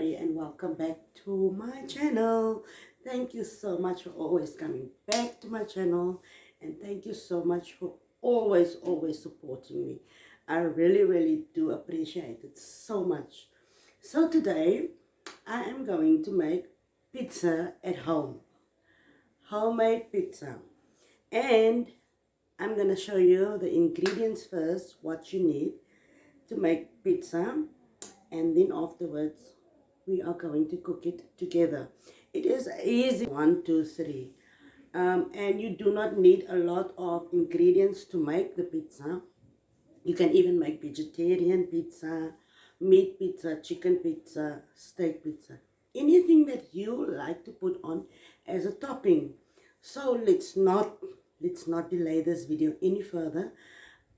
everybody, and welcome back to my channel. Thank you so much for always coming back to my channel, and thank you so much for always supporting me. I really do appreciate it so much. So today I am going to make pizza at home, homemade pizza, and I'm gonna show you the ingredients first, what you need to make pizza, and then afterwards we are going to cook it together. It is easy, 1 2 3, and you do not need a lot of ingredients to make the pizza. You can even make vegetarian pizza, meat pizza, chicken pizza, steak pizza, anything that you like to put on as a topping. So let's not delay this video any further.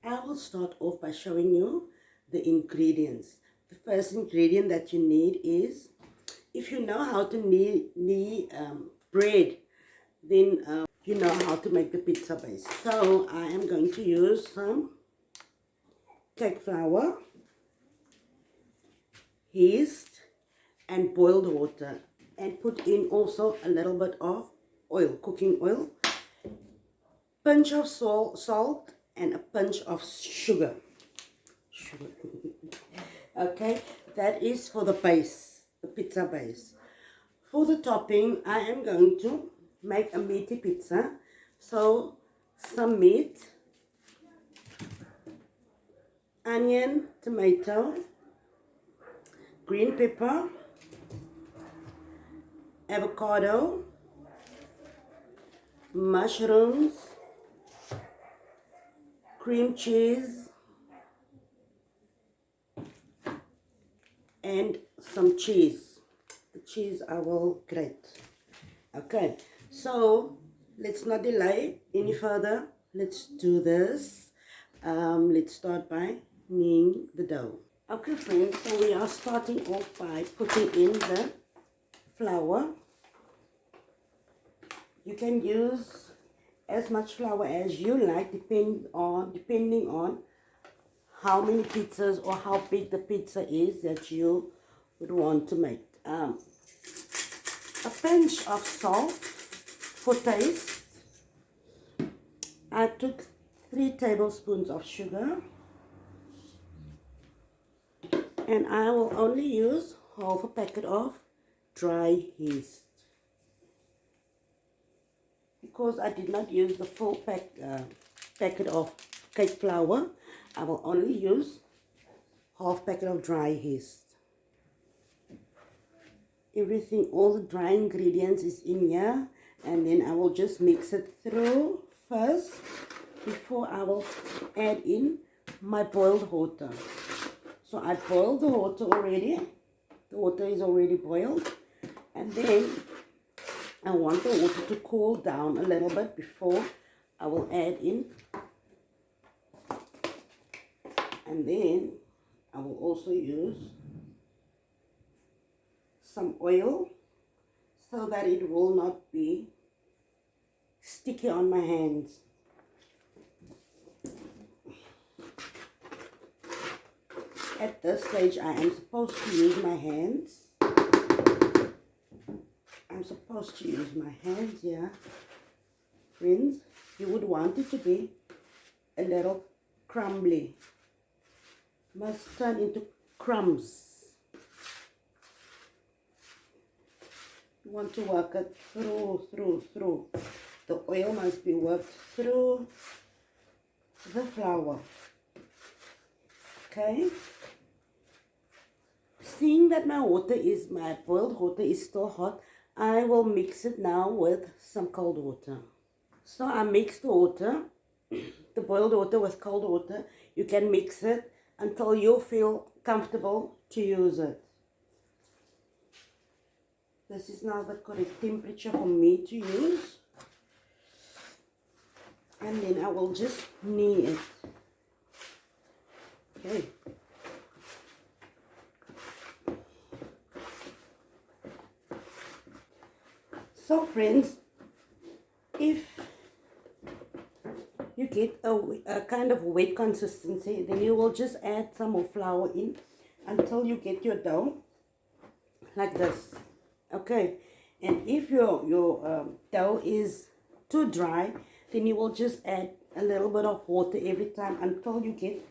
I will start off by showing you the ingredients. The first ingredient that you need is, if you know how to knead bread, then you know how to make the pizza base. So I am going to use some cake flour, yeast, and boiled water, and put in also a little bit of oil, cooking oil, pinch of salt, and a pinch of sugar. Okay, that is for the base, the pizza base. For the topping, I am going to make a meaty pizza. So some meat, onion, tomato, green pepper, avocado, mushrooms, cream cheese, and some cheese. The cheese I will grate. Okay, so let's not delay any further. Let's do this. Let's start by kneading the dough. Okay friends, so we are starting off by putting in the flour. You can use as much flour as you like, depending on how many pizzas or how big the pizza is that you would want to make. A pinch of salt for taste. I took 3 tablespoons of sugar, and I will only use half a packet of dry yeast. Because I did not use the full packet of cake flour, I will only use half packet of dry yeast. Everything, all the dry ingredients is in here, and then I will just mix it through first before I will add in my boiled water. So I boiled the water already. The water is already boiled, and then I want the water to cool down a little bit before I will add in. And then I will also use some oil so that it will not be sticky on my hands. At this stage I am supposed to use my hands. I'm supposed to use my hands here. Friends, you would want it to be a little crumbly. Must turn into crumbs. You want to work it through. The oil must be worked through the flour. Okay. Seeing that my boiled water is still hot, I will mix it now with some cold water. So I mix the water, the boiled water with cold water. You can mix it until you feel comfortable to use it. This is now the correct temperature for me to use. And then I will just knead it. Okay. So friends, if you get a kind of wet consistency, then you will just add some more flour in until you get your dough like this. Okay, and if your dough is too dry, then you will just add a little bit of water every time until you get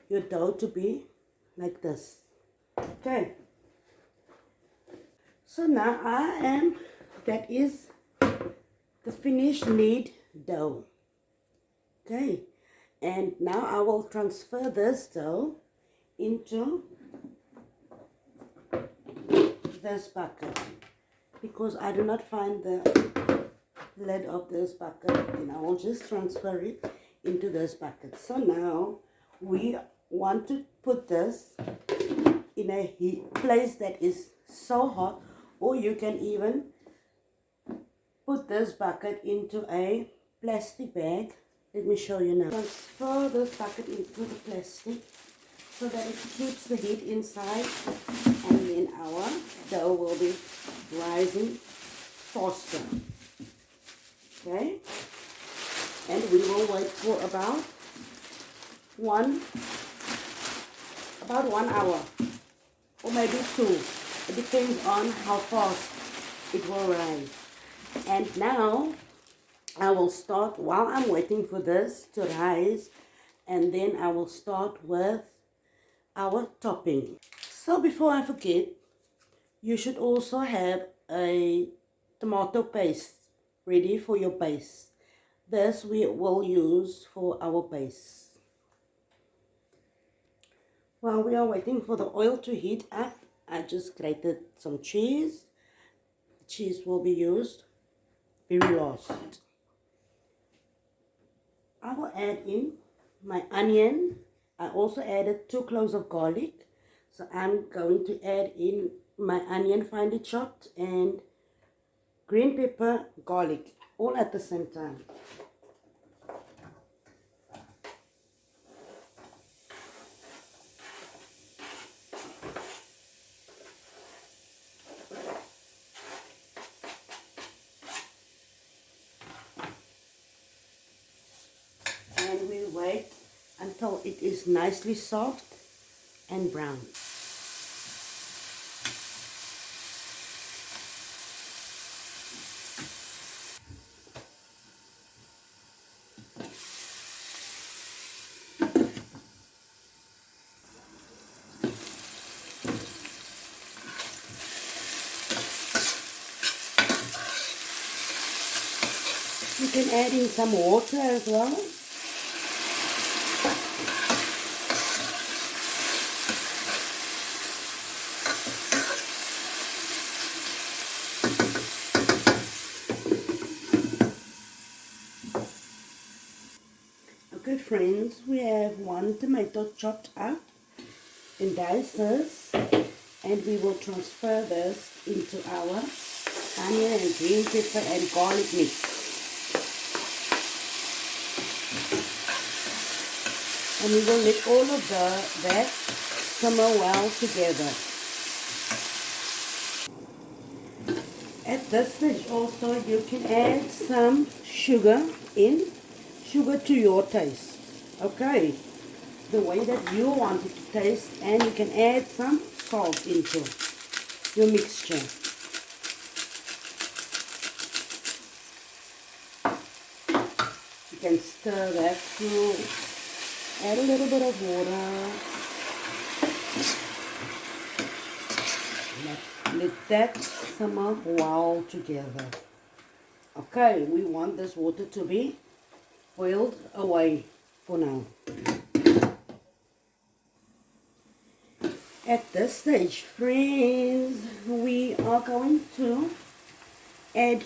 your dough to be like this. Okay, so now that is the finished knead dough. Okay, and now I will transfer this dough into this bucket, because I do not find the lid of this bucket, and I will just transfer it into this bucket. So now we want to put this in a place that is so hot, or you can even put this bucket into a plastic bag. Let me show you now. Transfer this bucket into the plastic so that it keeps the heat inside, and then our dough will be rising faster. Okay, and we will wait for about 1 hour, or maybe 2. It depends on how fast it will rise. And now I will start, while I'm waiting for this to rise, and then I will start with our topping. So before I forget, you should also have a tomato paste ready for your base. This we will use for our base. While we are waiting for the oil to heat up, I just grated some cheese. The cheese will be used very last. I will add in my onion. I also added 2 cloves of garlic. So I'm going to add in my onion finely chopped and green pepper, garlic, all at the same time. And we wait until it is nicely soft and brown. You can add in some water as well. Okay friends, we have 1 tomato chopped up in dices, and we will transfer this into our onion and green pepper and garlic mix. And we will let all of that simmer well together. At this stage also you can add some sugar to your taste. Okay, the way that you want it to taste, and you can add some salt into your mixture. You can stir that through, add a little bit of water, let that simmer well together. Okay, we want this water to be boiled away for now. At this stage, friends, we are going to add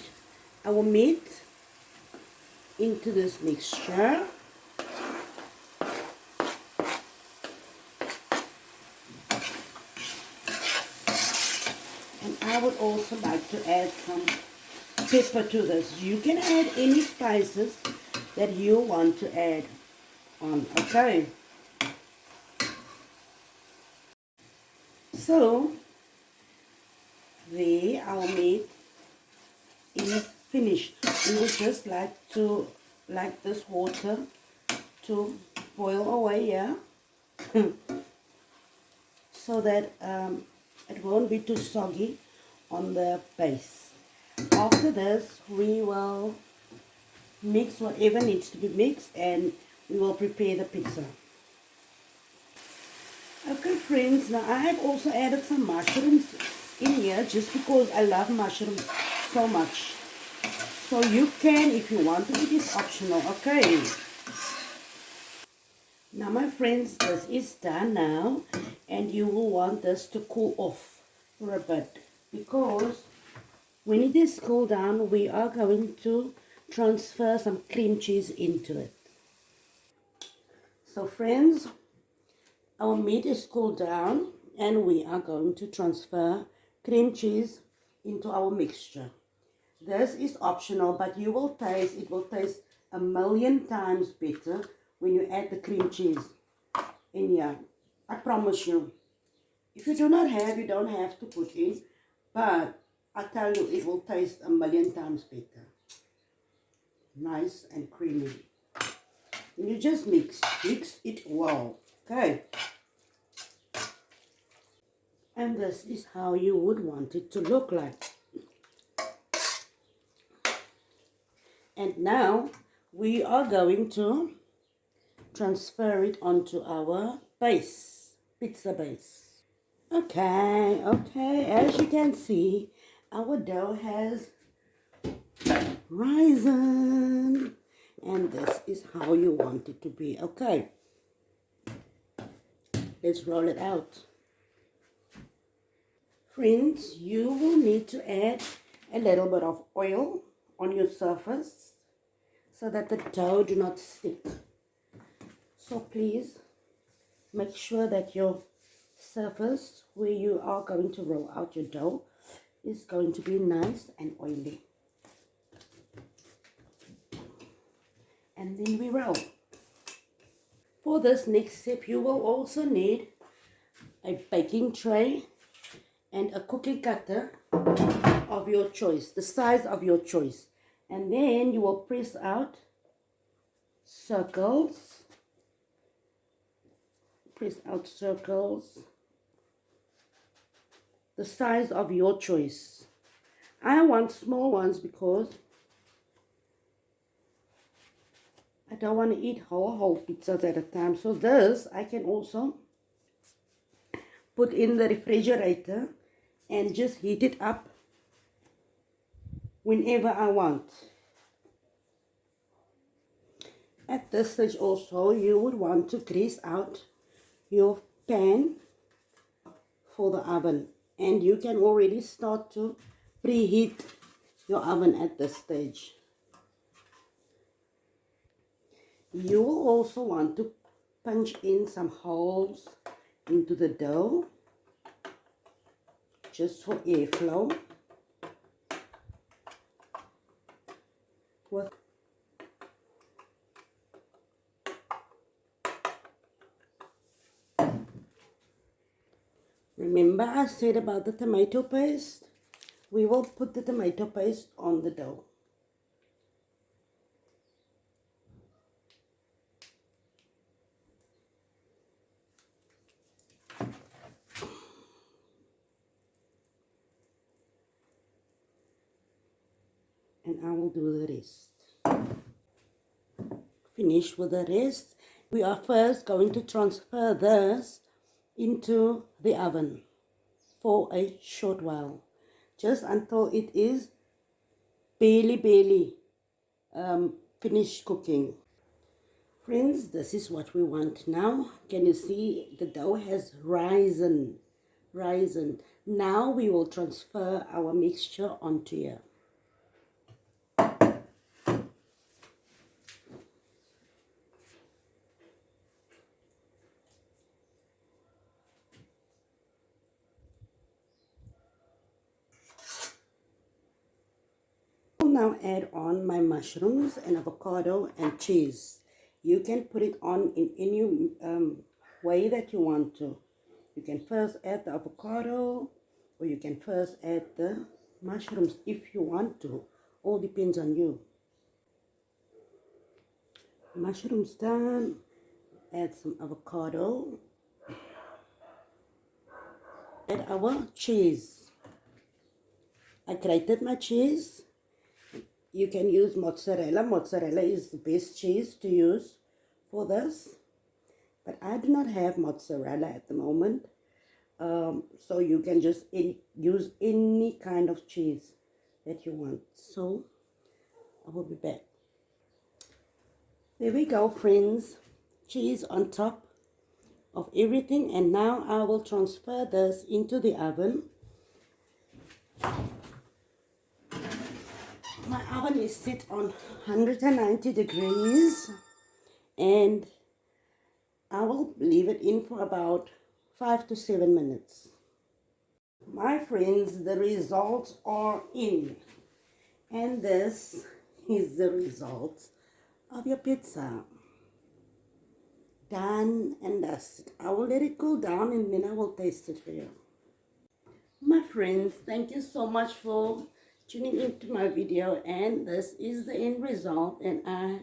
our meat into this mixture. And I would also like to add some pepper to this. You can add any spices that you want to add on. Okay. So there, our meat is finished. We would just like this water to boil away, yeah, so that it won't be too soggy on the base. After this, we will mix whatever needs to be mixed and we will prepare the pizza. Okay friends, now I have also added some mushrooms in here just because I love mushrooms so much. So you can if you want to, it is optional, okay? Now my friends, this is done now and you will want this to cool off for a bit because when it is cooled down, we are going to transfer some cream cheese into it. So friends, our meat is cooled down and we are going to transfer cream cheese into our mixture. This is optional, but you will taste, it will taste a million times better when you add the cream cheese in here. I promise you. If you do not have, you don't have to put in, but I tell you, it will taste a million times better. Nice and creamy. And you just mix it well, okay? And this is how you would want it to look like. And now we are going to transfer it onto our base, pizza base. Okay, as you can see, our dough has risen. And this is how you want it to be, okay? Let's roll it out. Friends, you will need to add a little bit of oil on your surface so that the dough do not stick. So please make sure that your surface where you are going to roll out your dough is going to be nice and oily. And then we roll. For this next step, you will also need a baking tray and a cookie cutter of your choice, the size of your choice. And then you will press out circles. Press out circles. The size of your choice. I want small ones because I don't want to eat whole pizzas at a time. So this I can also put in the refrigerator and just heat it up whenever I want. At this stage also, you would want to grease out your pan for the oven. And you can already start to preheat your oven at this stage. You will also want to punch in some holes into the dough just for airflow. Remember I said about the tomato paste? We will put the tomato paste on the dough. And I will do the rest. Finish with the rest. We are first going to transfer this into the oven for a short while, just until it is barely finished cooking. Friends, this is what we want now. Can you see the dough has risen? Now we will transfer our mixture onto here. Now add on my mushrooms and avocado and cheese. You can put it on in any way that you want to. You can first add the avocado or you can first add the mushrooms if you want to. All depends on you. Mushrooms done. Add some avocado. Add our cheese. I grated my cheese. You can use mozzarella. Mozzarella is the best cheese to use for this. But I do not have mozzarella at the moment. So you can just use any kind of cheese that you want. So I will be back. There we go, friends. Cheese on top of everything. And now I will transfer this into the oven. My oven is set on 190 degrees. And I will leave it in for about 5 to 7 minutes. My friends, the results are in. And this is the result of your pizza. Done and dusted. I will let it cool down and then I will taste it for you. My friends, thank you so much for tuning into my video, and this is the end result, and I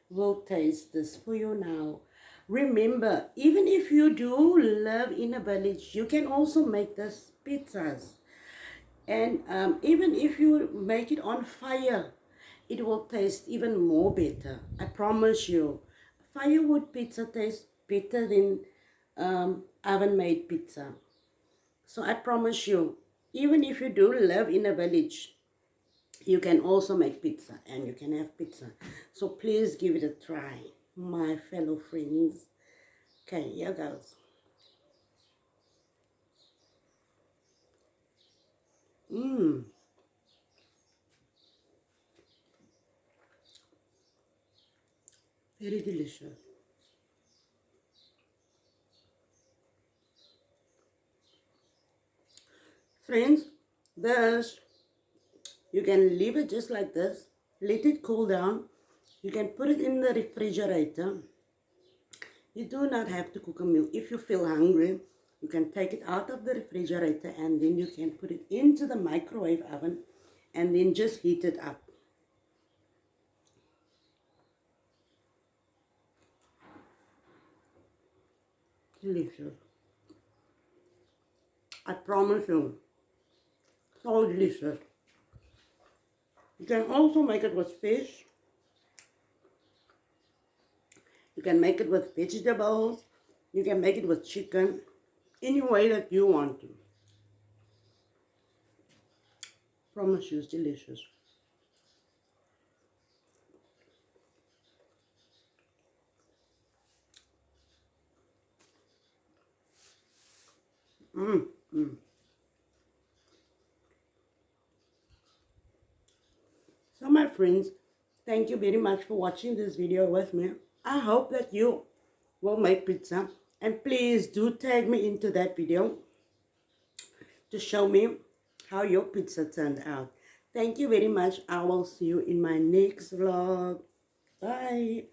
will taste this for you now. Remember, even if you do live in a village, you can also make this pizzas. And even if you make it on fire, it will taste even more better. I promise you. Firewood pizza tastes better than oven-made pizza. So I promise you, even if you do live in a village, you can also make pizza and you can have pizza. So please give it a try, my fellow friends. Okay, here goes. Very delicious. Friends, this, you can leave it just like this. Let it cool down. You can put it in the refrigerator. You do not have to cook a meal. If you feel hungry, you can take it out of the refrigerator and then you can put it into the microwave oven and then just heat it up. Delicious. I promise you. So delicious. You can also make it with fish. You can make it with vegetables. You can make it with chicken. Any way that you want to. Promise you it's delicious. So my friends, thank you very much for watching this video with me. I hope that you will make pizza. And please do tag me into that video to show me how your pizza turned out. Thank you very much. I will see you in my next vlog. Bye.